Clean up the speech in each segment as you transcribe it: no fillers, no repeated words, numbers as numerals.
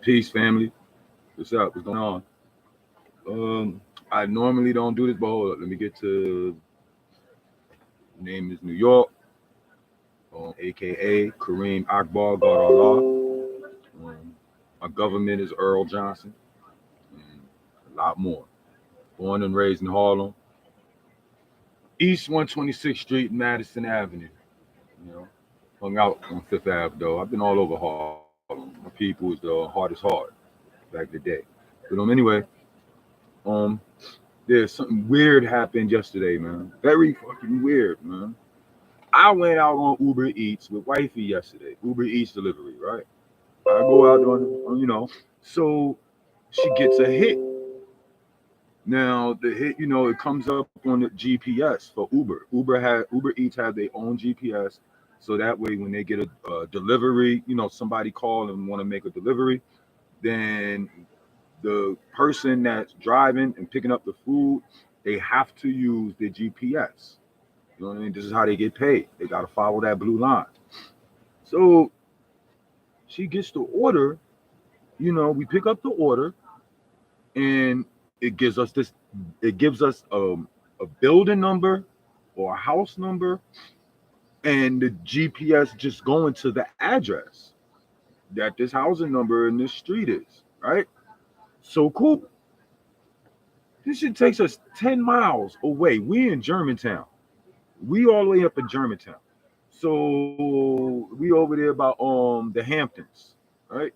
Peace, family. What's up? What's going on? I normally don't do this, but hold up. Let me get to. Name is New York, aka Kareem Akbar, God Allah. My government is Earl Johnson, and a lot more. Born and raised in Harlem, East 126th Street, Madison Avenue. You know, hung out on Fifth Ave though. I've been all over Harlem. My people is the hardest hard back in the day. Anyway, um, there's something weird happened yesterday, man. Very fucking weird, man. I went out on Uber Eats with Wifey yesterday. Uber Eats delivery, right? I go out so she gets a hit. Now the hit, it comes up on the GPS for Uber Eats have their own GPS, so that way when they get a delivery, somebody call and want to make a delivery, then the person that's driving and picking up the food, they have to use the GPS. You know what I mean? This is how they get paid. They got to follow that blue line. So she gets the order. We pick up the order, and it gives us this. It gives us a building number or a house number, and the GPS just going to the address that this housing number in this street is. Right. So cool. This shit takes us 10 miles away. We in Germantown. We all the way up in Germantown. So we over there by the Hamptons, right?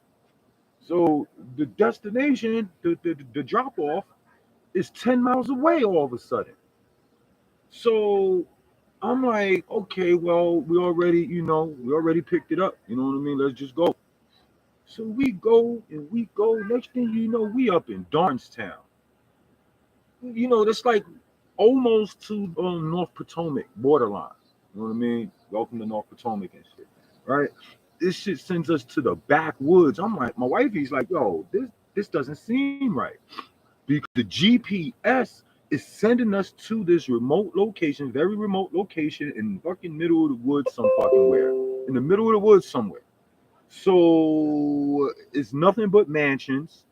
So the destination, the drop off is 10 miles away all of a sudden. So I'm like, okay, well, we already picked it up. You know what I mean? Let's just go. So we go and we go. Next thing you know, we up in Darnstown. That's like almost to North Potomac borderline. You know what I mean? Welcome to North Potomac and shit, right? This shit sends us to the backwoods. I'm like, my wifey's like, yo, this doesn't seem right because the GPS is sending us to this remote location, very remote location in fucking middle of the woods, some fucking where, in the middle of the woods somewhere. So it's nothing but mansions,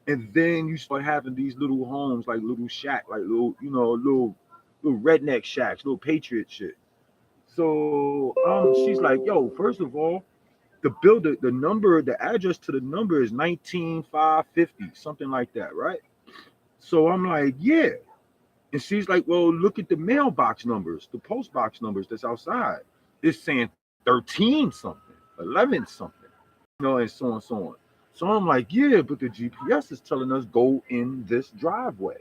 and then you start having these little homes, like little shack, like little redneck shacks, little patriot shit. So she's like, yo, first of all, the number, the address to the number is 19550, something like that, right? So I'm like, yeah. And she's like, well, look at the mailbox numbers, the post box numbers that's outside. It's saying 13 something, 11 something, and so on, so on. So I'm like, yeah, but the GPS is telling us go in this driveway.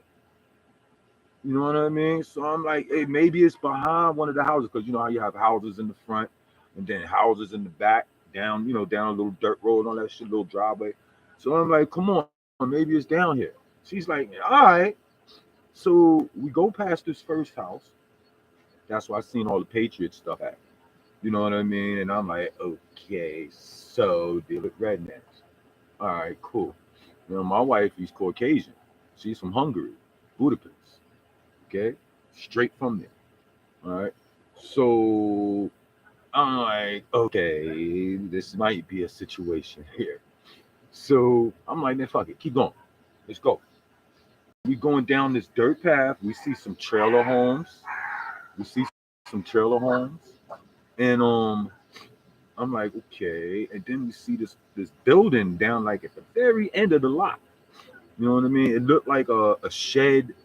You know what I mean? So I'm like, hey, maybe it's behind one of the houses because you know how you have houses in the front and then houses in the back, down a little dirt road, all that shit, little driveway. So I'm like, come on, maybe it's down here. She's like, all right. So we go past this first house. That's where I seen all the Patriot stuff at. You know what I mean? And I'm like, okay, so they look rednecks. All right, cool. My wife is Caucasian. She's from Hungary, Budapest. Okay, straight from there. All right. So I'm like, okay, this might be a situation here. So I'm like, man, fuck it, keep going. Let's go. We going down this dirt path. We see some trailer homes. We see some trailer homes, and I'm like, okay. And then we see this building down like at the very end of the lot. You know what I mean? It looked like a shed,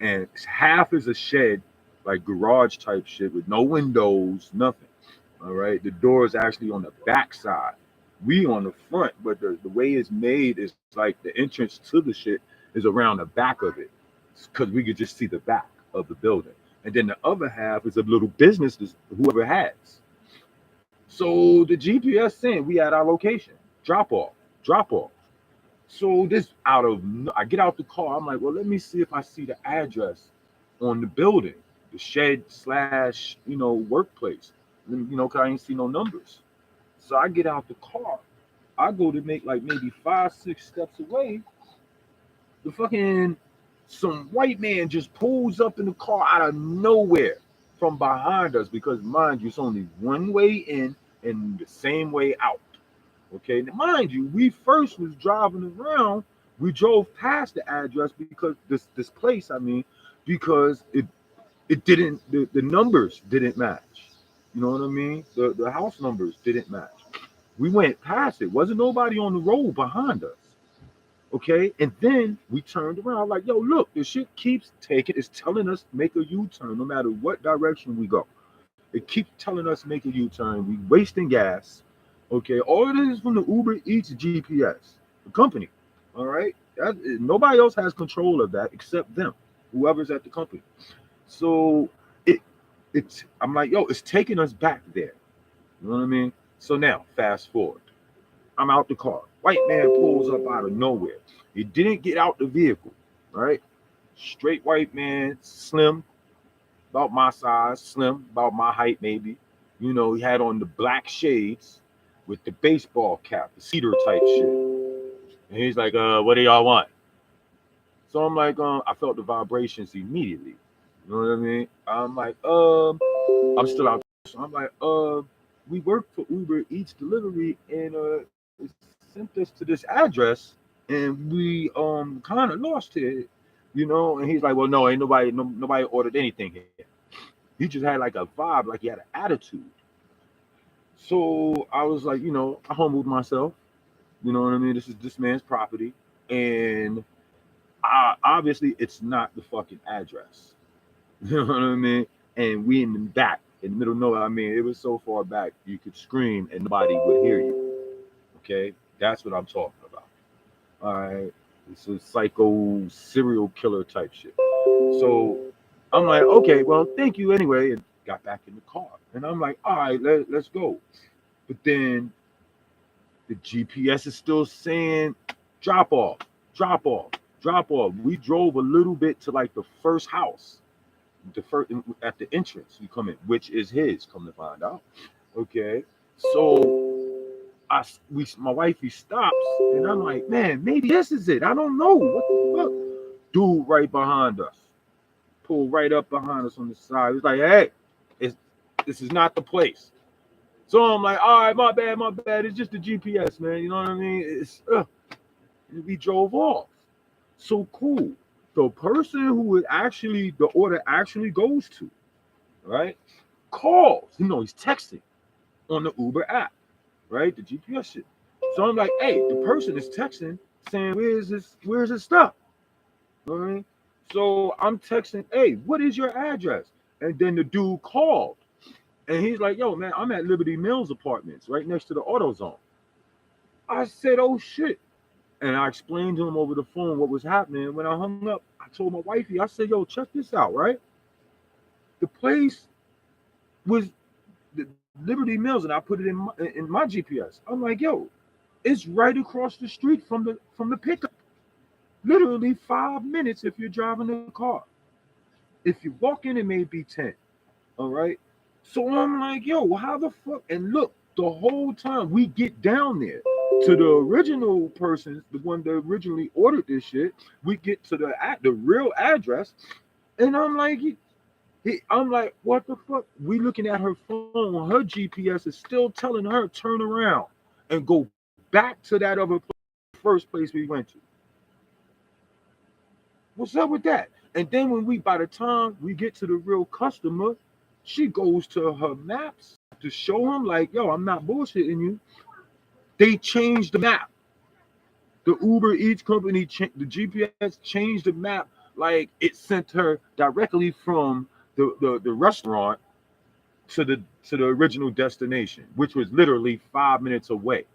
and half is a shed, like garage type shit with no windows, nothing. All right, the door is actually on the back side. We on the front, but the way it's made is like the entrance to the shit is around the back of it, because we could just see the back of the building, and then the other half is a little business that whoever has. So the GPS saying we at our location, drop off, drop off. So this I get out the car. I'm like, well, let me see if I see the address on the building, the shed slash, workplace. Cause I ain't see no numbers. So I get out the car. I go to make like maybe 5, 6 steps away. The fucking some white man just pulls up in the car out of nowhere from behind us because mind you, it's only one way in and the same way out. Okay, now, mind you, we first was driving around. We drove past the address because this place, I mean, because it didn't the numbers didn't match. You know what I mean? The house numbers didn't match. We went past it. Wasn't nobody on the road behind us. Okay, and then we turned around like, yo, look, this shit keeps taking. It's telling us make a U-turn no matter what direction we go. It keeps telling us make a U-turn. We wasting gas. Okay, all it is from the Uber Eats GPS, the company. All right, nobody else has control of that except them, whoever's at the company. So it it's I'm like, yo, it's taking us back there. You know what I mean? So now, fast forward. I'm out the car. White man pulls up out of nowhere. He didn't get out the vehicle, right? Straight white man, slim, about my size, slim, about my height maybe. You know, he had on the black shades with the baseball cap, the cedar type shit. And he's like, what do y'all want? So I'm like, I felt the vibrations immediately. You know what I mean? I'm like, I'm still out. So I'm like, we work for Uber Eats delivery, and it sent us to this address, and we kind of lost it, you know. And he's like, well, no, ain't nobody, nobody ordered anything here. He just had like a vibe, like he had an attitude. So I was like, you know, I humbled myself. You know what I mean? This is this man's property, and obviously it's not the fucking address. You know what I mean? And we in the back, in the middle of nowhere. I mean, it was so far back you could scream and nobody would hear you. Okay, that's what I'm talking about. All right, it's a psycho serial killer type shit. So I'm like, okay, well, thank you anyway, and got back in the car. And I'm like, all right, let's go. But then the GPS is still saying drop off, drop off, drop off. We drove a little bit to like the first house, the first at the entrance you come in, which is his. Come to find out, okay. So my wifey stops, and I'm like, man, maybe this is it. I don't know what the fuck. Dude, right behind us, pulled right up behind us on the side. He's like, hey, it's, this is not the place. So I'm like, all right, my bad, my bad. It's just the GPS, man. You know what I mean? We drove off. So cool. The person who it actually the order actually goes to, right? Calls. You know, he's texting on the Uber app, right? The GPS shit. So I'm like, hey, the person is texting saying, where's his stuff? All right. So I'm texting, hey, what is your address? And then the dude called. And he's like, yo, man, I'm at Liberty Mills Apartments right next to the AutoZone. I said, oh shit. And I explained to him over the phone what was happening. When I hung up, I told my wifey, I said, yo, check this out, right? The place was the Liberty Mills, and I put it in my GPS. I'm like, yo, it's right across the street from the pickup. Literally 5 minutes if you're driving the car. If you walk in, it may be 10. All right. So I'm like, yo, how the fuck? And look, the whole time we get down there to the original person, the one that originally ordered this shit, we get to the real address, and I'm like, I'm like, what the fuck? We looking at her phone. Her GPS is still telling her turn around and go back to that other first place we went to. What's up with that? And then by the time we get to the real customer, she goes to her maps to show him, like, yo, I'm not bullshitting you. They changed the map. The Uber Eats company, the GPS changed the map, like it sent her directly from the restaurant to the original destination, which was literally 5 minutes away,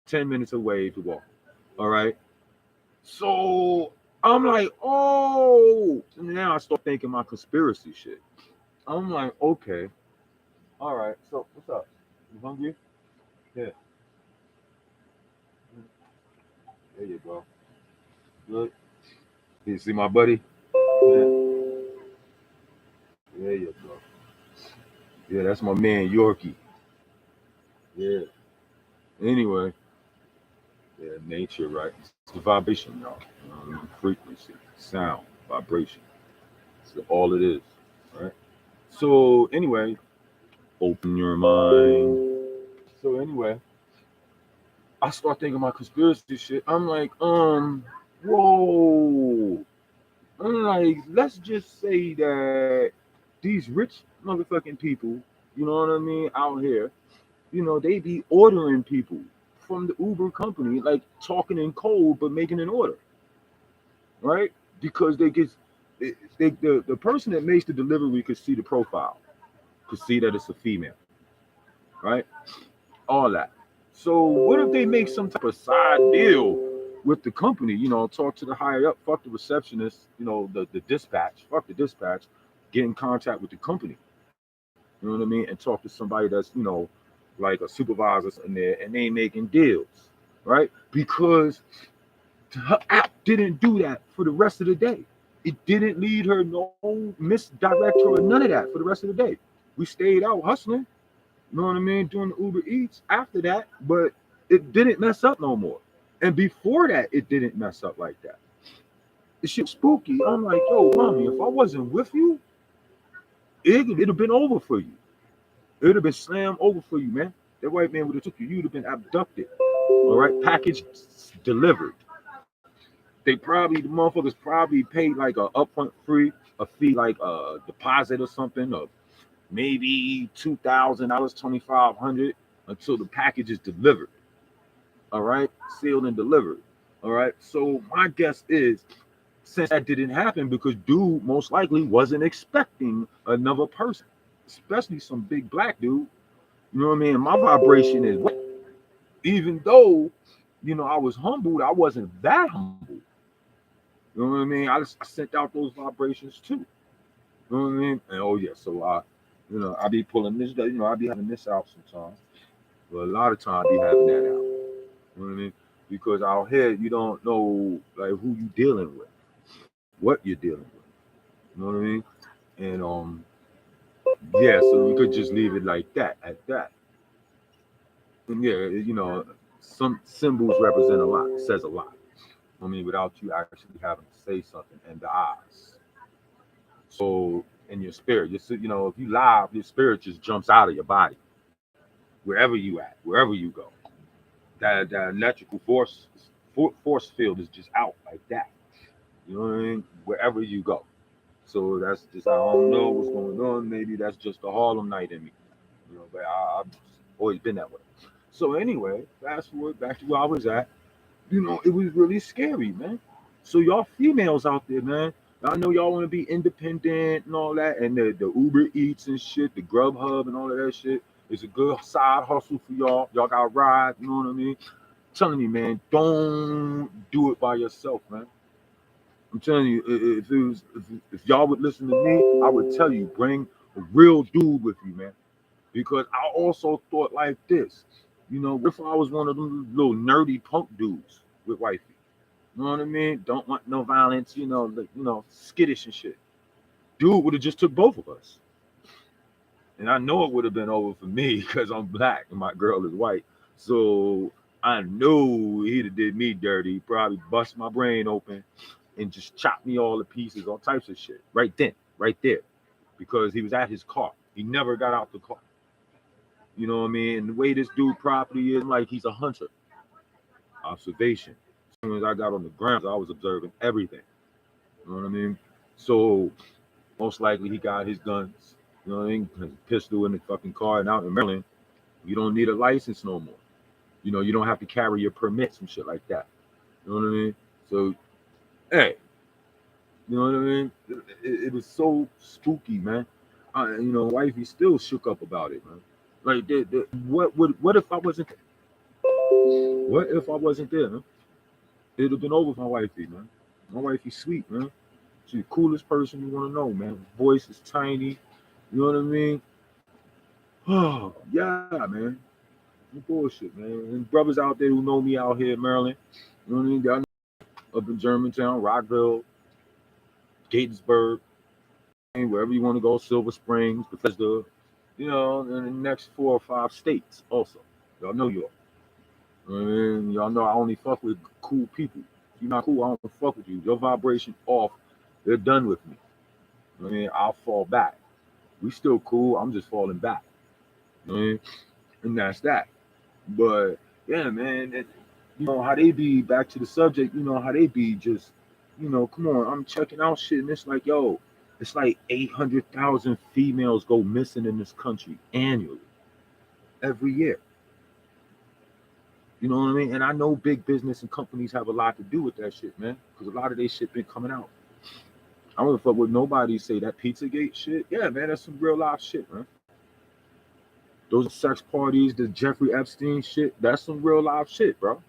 10 minutes away to walk. All right. So I'm like, oh, now I start thinking my conspiracy shit. I'm like, okay, all right. So what's up? You hungry? Yeah. There you go. Good. You see my buddy? Yeah. There you go. Yeah, that's my man Yorkie. Yeah. Anyway, yeah, nature, right? It's the vibration, y'all. You know what I mean? Frequency, sound, vibration. That's all it is, right? So anyway, open your mind. So anyway, I start thinking about conspiracy shit. I'm like, whoa. I'm like, let's just say that these rich motherfucking people, you know what I mean, out here, they be ordering people from the Uber company, like talking in code but making an order, right? Because the person that makes the delivery could see the profile, could see that it's a female, right? All that. So what if they make some type of side deal with the company? Talk to the higher up, fuck the receptionist, the dispatch, fuck the dispatch, get in contact with the company. You know what I mean? And talk to somebody that's, like a supervisor in there, and they making deals, right? Because her app didn't do that for the rest of the day. It didn't lead her no misdirect her or none of that for the rest of the day. We stayed out hustling, you know what I mean, doing the Uber Eats after that, but it didn't mess up no more. And before that, it didn't mess up like that. The shit was spooky. I'm like, yo, mommy, if I wasn't with you, it'd have been over for you. It'd have been slammed over for you, man. That white man would have took you. You'd have been abducted. All right, package delivered. The motherfuckers probably paid like a upfront fee, a fee like a deposit or something, of maybe $2,000, 2,500, until the package is delivered. All right, sealed and delivered. All right. So my guess is, since that didn't happen, because dude most likely wasn't expecting another person, especially some big black dude. You know what I mean? My vibration is, even though, I was humbled, I wasn't that humble. You know what I mean? I sent out those vibrations too. You know what I mean? And oh yeah, so I be pulling this, I be having this out sometimes, but a lot of times I be having that out. You know what I mean? Because out here you don't know like who you dealing with, what you're dealing with. You know what I mean? And yeah, so we could just leave it like that, at that. And yeah, some symbols represent a lot, it says a lot. I mean, without you actually having to say something, and the eyes. So in your spirit, if you live, your spirit just jumps out of your body, wherever you at, wherever you go. That electrical force field is just out like that. You know what I mean? Wherever you go. So that's just, I don't know what's going on. Maybe that's just the Harlem night in me. But I've always been that way. So anyway, fast forward back to where I was at. It was really scary, man. So y'all females out there, man, I know y'all want to be independent and all that, and the Uber Eats and shit, the Grubhub and all of that shit is a good side hustle for y'all. Y'all got to ride, you know what I mean? I'm telling you, man, don't do it by yourself, man. I'm telling you, if y'all would listen to me, I would tell you, bring a real dude with you, man. Because I also thought like this, what if I was one of them little nerdy punk dudes with Wifey? You know what I mean? Don't want no violence, skittish and shit. Dude would have just took both of us. And I know it would have been over for me because I'm black and my girl is white. So I know he'd have did me dirty. He'd probably bust my brain open and just chop me all to pieces, all types of shit. Right then, right there. Because he was at his car. He never got out the car. You know what I mean? And the way this dude property is, like he's a hunter. Observation. As soon as I got on the ground, I was observing everything. You know what I mean? So most likely he got his guns, you know what I mean? His pistol in the fucking car. And out in Maryland, you don't need a license no more. You don't have to carry your permits and shit like that. You know what I mean? So, hey, you know what I mean? It was so spooky, man. Wifey still shook up about it, man. Like, what if I wasn't there? What if I wasn't there, man? It'd have been over with my wifey, man. My wifey's sweet, man. She's the coolest person you want to know, man. Voice is tiny. You know what I mean? Oh, yeah, man. No bullshit, man. And brothers out there who know me out here in Maryland, you know what I mean? Y'all know up in Germantown, Rockville, Gatesburg, wherever you want to go, Silver Springs, Bethesda, in the next 4 or 5 states also. Y'all know York. You know what I mean? Y'all know I only fuck with cool people. If you're not cool, I don't fuck with you. Your vibration off, they're done with me. You know what I mean? I'll fall back. We still cool. I'm just falling back. You know what I mean? And that's that. But Yeah, man. And, how they be, back to the subject, how they be just, come on, I'm checking out shit and it's like, yo, it's like 800,000 females go missing in this country annually, every year. You know what I mean? And I know big business and companies have a lot to do with that shit, man. Because a lot of their shit been coming out. I don't fuck with nobody say that Pizzagate shit. Yeah, man, that's some real life shit, man. Those sex parties, the Jeffrey Epstein shit, that's some real life shit, bro.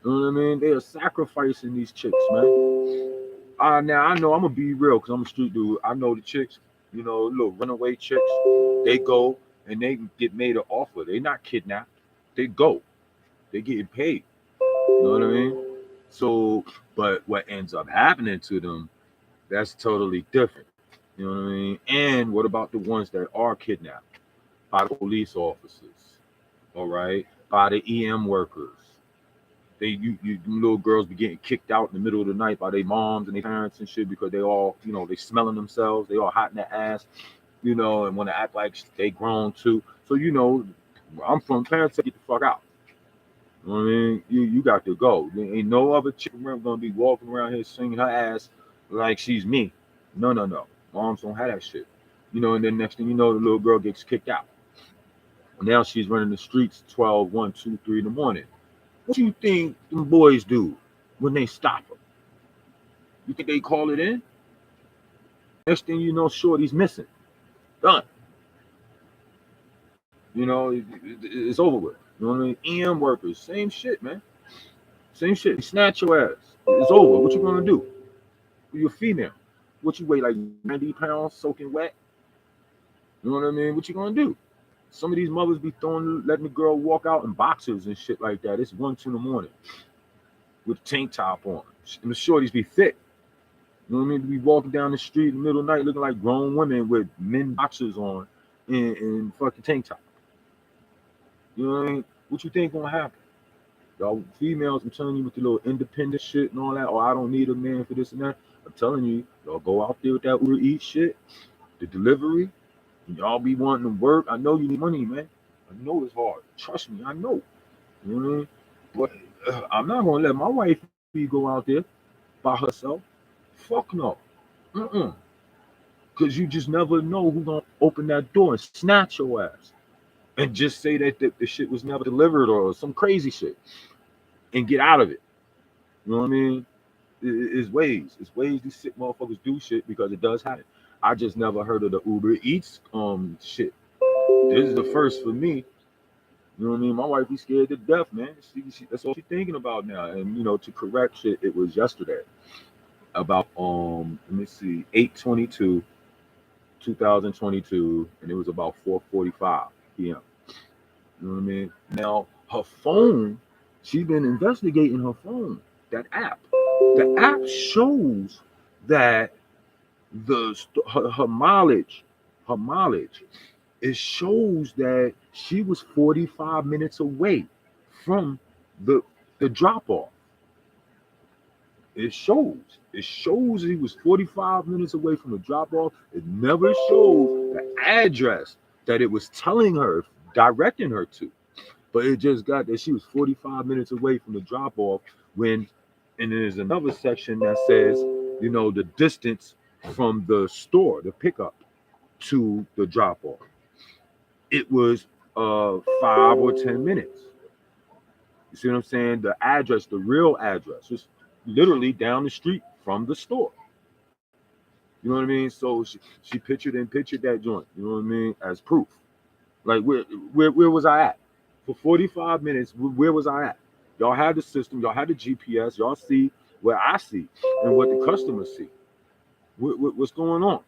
You know what I mean? They are sacrificing these chicks, man. Now I know I'm gonna be real because I'm a street dude. I know the chicks, little runaway chicks. They go and they get made an offer. They not kidnapped. They go. They getting paid. You know what I mean? So, but what ends up happening to them, that's totally different. You know what I mean? And what about the ones that are kidnapped by the police officers? All right, by the EM workers. Them little girls be getting kicked out in the middle of the night by their moms and their parents and shit because they all, they smelling themselves. They all hot in their ass, and want to act like they grown too. So, I'm from parents say get the fuck out. You know what I mean? You got to go. There ain't no other chick around gonna be walking around here singing her ass like she's me. No, no, no. Moms don't have that shit. And then next thing you know, the little girl gets kicked out. Now she's running the streets 12, 1, 2, 3 in the morning. What do you think them boys do when they stop her? You think they call it in? Next thing you know, Shorty's missing. Done. It's over with. You know what I mean? EM workers, same shit, man. Same shit. Snatch your ass. It's over. What you gonna do? You're female. What you weigh, like 90 pounds, soaking wet? You know what I mean? What you gonna do? Some of these mothers be letting the girl walk out in boxers and shit like that. It's 1, 2 in the morning with a tank top on. And the shorties be thick. You know what I mean? Be walking down the street in the middle of the night looking like grown women with men boxers on and fucking tank top. You know what I mean? What you think gonna happen? Y'all females, I'm telling you, with the little independent shit and all that, I don't need a man for this and that. I'm telling you, y'all go out there with that Uber Eats shit, the delivery, and y'all be wanting to work. I know you need money, man. I know it's hard. Trust me, I know. You know what I mean? But I'm not gonna let my wife go out there by herself. Fuck no. Because you just never know who's gonna open that door and snatch your ass and just say that the shit was never delivered or some crazy shit and get out of it. You know what I mean? It's ways. It's ways these sick motherfuckers do shit because it does happen. I just never heard of the Uber Eats shit. This is the first for me. You know what I mean? My wife be scared to death, man. That's all she's thinking about now. And to correct shit, it was yesterday. About let me see, 8/22, 2022, and it was about 4:45 p.m. You know what I mean? Now her phone, she's been investigating her phone, that app. The app shows that her mileage, it shows that she was 45 minutes away from the drop off. It shows he was 45 minutes away from the drop off. It never shows the address that it was telling her, directing her to. But it just got that she was 45 minutes away from the drop off when, and there's another section that says, the distance from the store, the pickup to the drop off. It was 5 or 10 minutes. You see what I'm saying? The address, the real address, was literally down the street from the store. You know what I mean? So she pictured that joint, you know what I mean, as proof. Like where was I at? For 45 minutes, where was I at? Y'all had the system, y'all had the GPS, y'all see where I see and what the customers see. What's going on?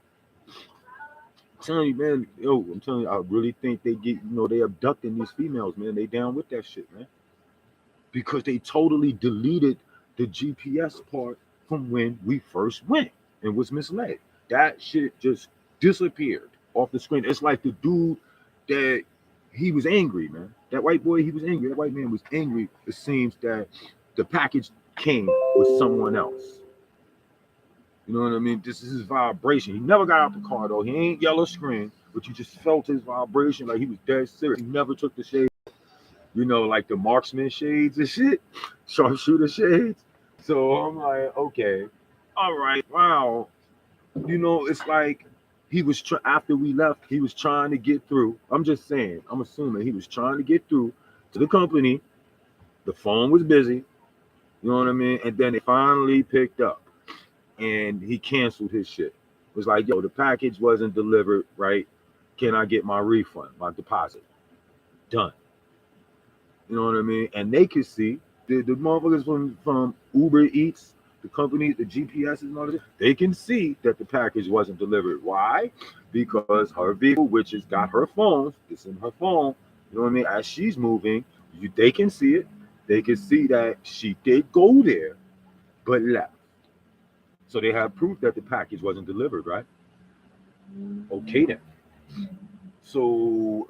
I'm telling you, man, I'm telling you, I really think they get, they abducting these females, man. They down with that shit, man. Because they totally deleted the GPS part from when we first went and was misled. That shit just disappeared off the screen. It's like the dude that he was angry, man. That white boy, he was angry. That white man was angry. It seems that the package came with someone else. You know what I mean? This is his vibration. He never got out the car though. He ain't yellow screen, but you just felt his vibration like he was dead serious. He never took the shade. You know, like the marksman shades and shit, sharpshooter shades. So I'm like, okay, all right, wow. You know, it's like he was after we left, he was trying to get through. I'm just saying, I'm assuming he was trying to get through to the company. The phone was busy, you know what I mean? And then they finally picked up and he canceled his shit. It was like, yo, the package wasn't delivered, right? Can I get my refund, my deposit? Done. You know what I mean? And they could see the motherfuckers from Uber Eats, the company, the GPSs and all that, they can see that the package wasn't delivered. Why? Because her vehicle, which has got her phone, it's in her phone, you know what I mean? As she's moving, they can see it. They can see that she did go there, but left. So they have proof that the package wasn't delivered, right? Okay then. So,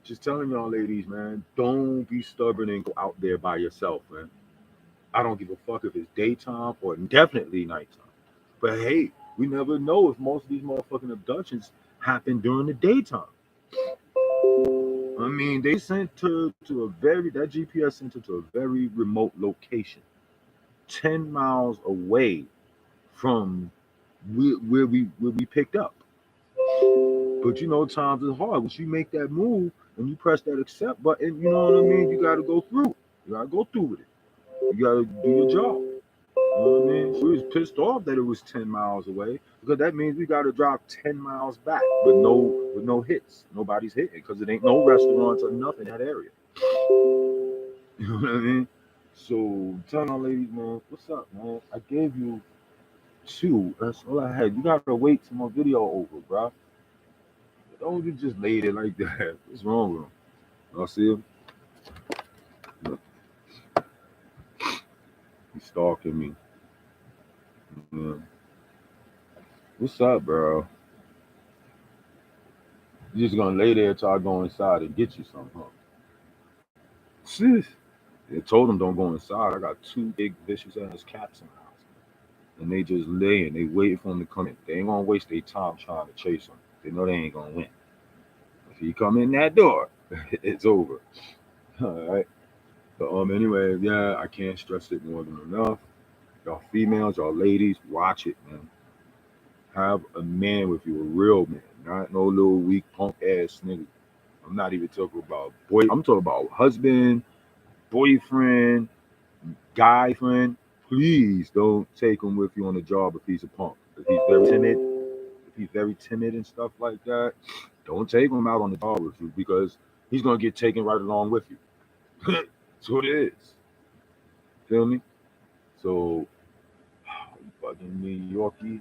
just telling y'all ladies, man, don't be stubborn and go out there by yourself, man. I don't give a fuck if it's daytime or definitely nighttime. But hey, we never know if most of these motherfucking abductions happen during the daytime. I mean, they sent to a very that GPS sent her to a very remote location, 10 miles away from where we picked up. But you know, times is hard. Once you make that move and you press that accept button, you know what I mean? You gotta go through. You gotta go through with it. You gotta do your job. You know what I mean? We was pissed off that it was 10 miles away because that means we gotta drive 10 miles back with no hits. Nobody's hitting because it ain't no restaurants or nothing in that area. You know what I mean? So tell y'all ladies, man, what's up, man? I gave you two. That's all I had. You gotta wait till my video over, bro. Don't you just lay there like that? What's wrong with him? Y'all see him? Look, he's stalking me. Yeah. What's up, bro? You just gonna lay there till I go inside and get you something, huh? Sis. They told him don't go inside. I got two big vicious ass cats in the house. And they just laying, they waiting for him to come in. They ain't gonna waste their time trying to chase him. They know they ain't gonna win. If he come in that door, it's over. Alright. But anyway, yeah, I can't stress it more than enough. Y'all females, y'all ladies, watch it, man. Have a man with you, a real man, not no little weak punk ass nigga. I'm not even talking about boy. I'm talking about husband, boyfriend, guy friend. Please don't take him with you on the job if he's a punk. If he's very timid and stuff like that, don't take him out on the job with you because he's gonna get taken right along with you. That's what it is. Feel me? So, fucking New Yorkie.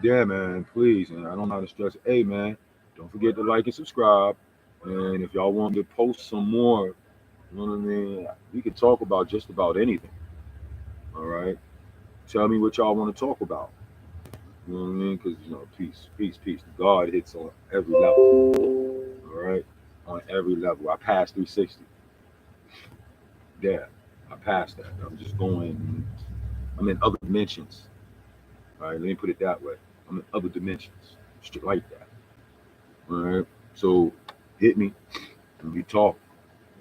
Yeah, man, please. And I don't know how to stress it. Hey, man, don't forget to like and subscribe. And if y'all want me to post some more, you know what I mean? We can talk about just about anything. All right. Tell me what y'all want to talk about. You know what I mean? Because, peace, peace, peace. God hits on every level. All right. On every level. I passed 360. Yeah. I passed that. I'm in other dimensions. All right. Let me put it that way. I'm in other dimensions. Straight like that. All right. So hit me and we talk.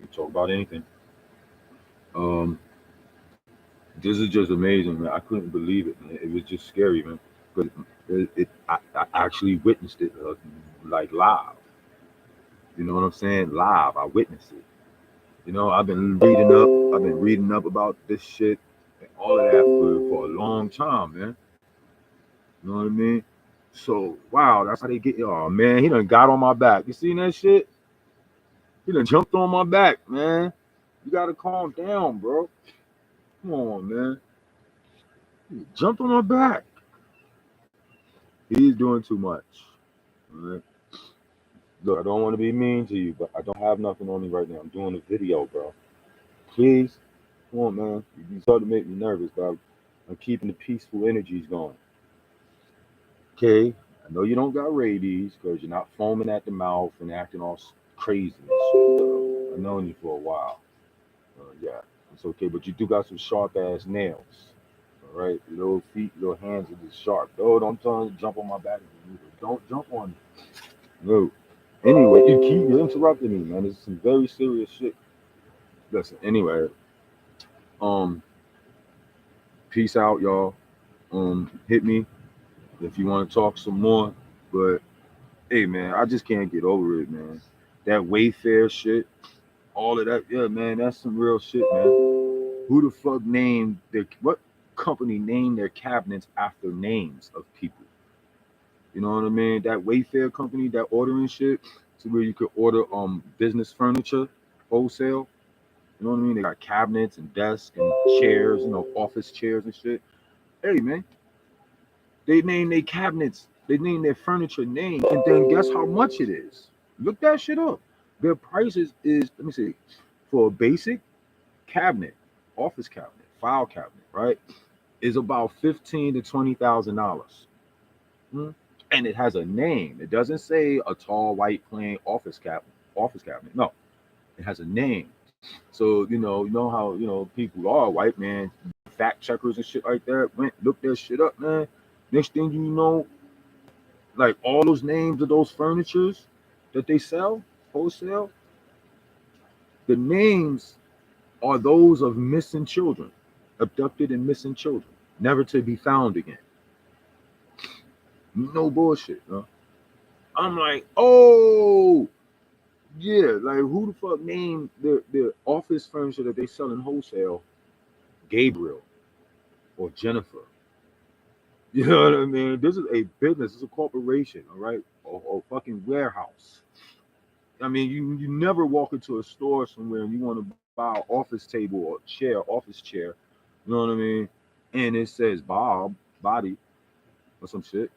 We talk about anything. Um, this is just amazing, man. I couldn't believe it, man. It was just scary, man. But I actually witnessed it like live. You know what I'm saying? Live. I witnessed it. I've been reading up. I've been reading up about this shit and all of that for a long time, man. You know what I mean? So wow, that's how they get. Oh man, he done got on my back. You seen that shit? He done jumped on my back, man. You gotta calm down, bro. Come on, man. He jumped on my back. He's doing too much. All right? Look, I don't want to be mean to you, but I don't have nothing on me right now. I'm doing a video, bro. Please, come on, man. You start to make me nervous, but I'm keeping the peaceful energies going. Okay, I know you don't got rabies because you're not foaming at the mouth and acting all crazy and shit. I've known you for a while. Yeah, it's okay, but you do got some sharp ass nails. All right, little feet, little hands are just sharp. Oh, don't jump on my back. Don't jump on me. No. Anyway, you interrupted me, man. This is some very serious shit. Listen, anyway, um, peace out, y'all. Hit me if you want to talk some more. But hey, man, I just can't get over it, man. That Wayfair shit, all of that, yeah, man, that's some real shit, man. Who the fuck named what company named their cabinets after names of people? You know what I mean? That Wayfair company, that ordering shit, to where you could order business furniture wholesale. You know what I mean? They got cabinets and desks and chairs, office chairs and shit. Hey, man, they name their cabinets, they name their furniture name, and then guess how much it is? Look that shit up. Their prices is, let me see, for a basic cabinet, office cabinet, file cabinet, right, is about $15,000 to $20,000. Hmm? And it has a name. It doesn't say a tall white plain office cabinet. Office cabinet. No, it has a name. So you know how people are white man fact checkers and shit like that. Went look that shit up, man. Next thing you know, like all those names of those furnitures that they sell wholesale, the names are those of missing children, abducted and missing children, never to be found again. No bullshit, huh? I'm like, oh yeah, like who the fuck named the office furniture that they sell in wholesale Gabriel or Jennifer? You know what I mean? This is a business, it's a corporation, all right? Or fucking warehouse. I mean, you never walk into a store somewhere and you want to buy an office table or chair, office chair, you know what I mean? And it says Bob, body, or some shit.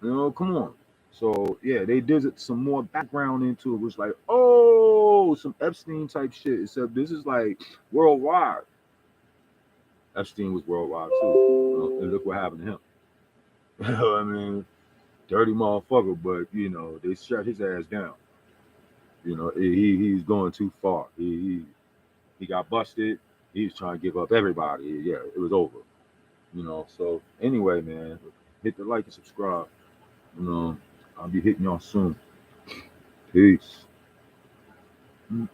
Come on. So yeah, they did some more background into it, was like, oh, some Epstein type shit. Except this is like worldwide. Epstein was worldwide too. And look what happened to him. You know what I mean? Dirty motherfucker, but they shut his ass down. He's going too far. He got busted. He was trying to give up everybody. Yeah, it was over. So anyway, man, hit the like and subscribe. You know, I'll be hitting y'all soon. Peace. Mm-mm.